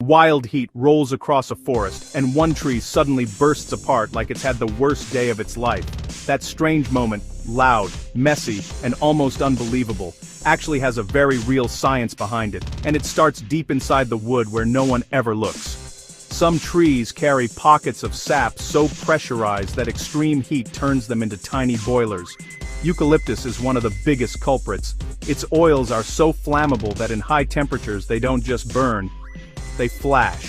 Wild heat rolls across a forest, and one tree suddenly bursts apart like it's had the worst day of its life. That strange moment, loud, messy, and almost unbelievable, actually has a very real science behind it, and it starts deep inside the wood where no one ever looks. Some trees carry pockets of sap so pressurized that extreme heat turns them into tiny boilers. Eucalyptus is one of the biggest culprits. Its oils are so flammable that in high temperatures they don't just burn, they flash.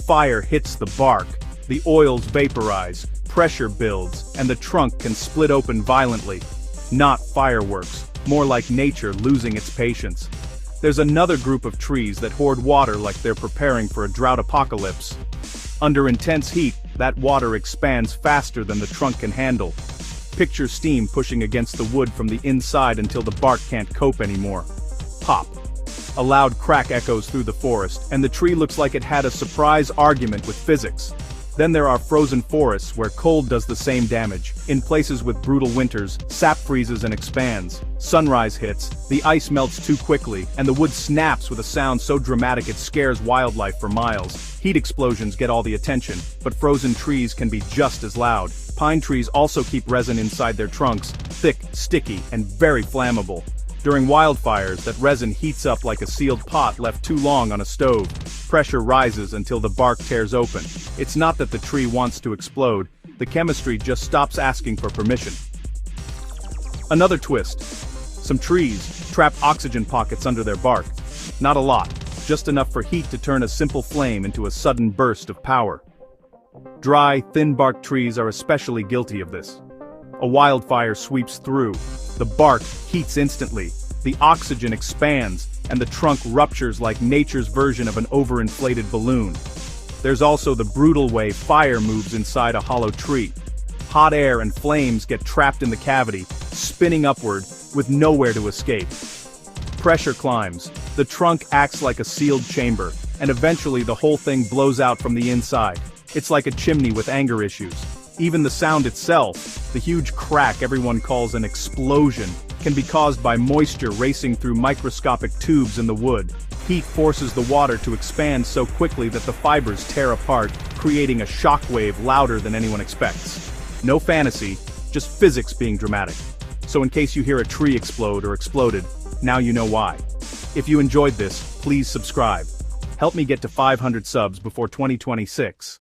Fire hits the bark, the oils vaporize, pressure builds, and the trunk can split open violently. Not fireworks, more like nature losing its patience. There's another group of trees that hoard water like they're preparing for a drought apocalypse. Under intense heat, that water expands faster than the trunk can handle. Picture steam pushing against the wood from the inside until the bark can't cope anymore. Pop. A loud crack echoes through the forest, and the tree looks like it had a surprise argument with physics. Then there are frozen forests where cold does the same damage. In places with brutal winters, sap freezes and expands. Sunrise hits, the ice melts too quickly, and the wood snaps with a sound so dramatic it scares wildlife for miles. Heat explosions get all the attention, but frozen trees can be just as loud. Pine trees also keep resin inside their trunks, thick, sticky, and very flammable. During wildfires, that resin heats up like a sealed pot left too long on a stove. Pressure rises until the bark tears open. It's not that the tree wants to explode, the chemistry just stops asking for permission. Another twist. Some trees trap oxygen pockets under their bark. Not a lot, just enough for heat to turn a simple flame into a sudden burst of power. Dry, thin-barked trees are especially guilty of this. A wildfire sweeps through. The bark heats instantly, the oxygen expands, and the trunk ruptures like nature's version of an overinflated balloon. There's also the brutal way fire moves inside a hollow tree. Hot air and flames get trapped in the cavity, spinning upward, with nowhere to escape. Pressure climbs, the trunk acts like a sealed chamber, and eventually the whole thing blows out from the inside. It's like a chimney with anger issues. Even the sound itself, the huge crack everyone calls an explosion, can be caused by moisture racing through microscopic tubes in the wood. Heat forces the water to expand so quickly that the fibers tear apart, creating a shockwave louder than anyone expects. No fantasy, just physics being dramatic. So in case you hear a tree explode or exploded, now you know why. If you enjoyed this, please subscribe. Help me get to 500 subs before 2026.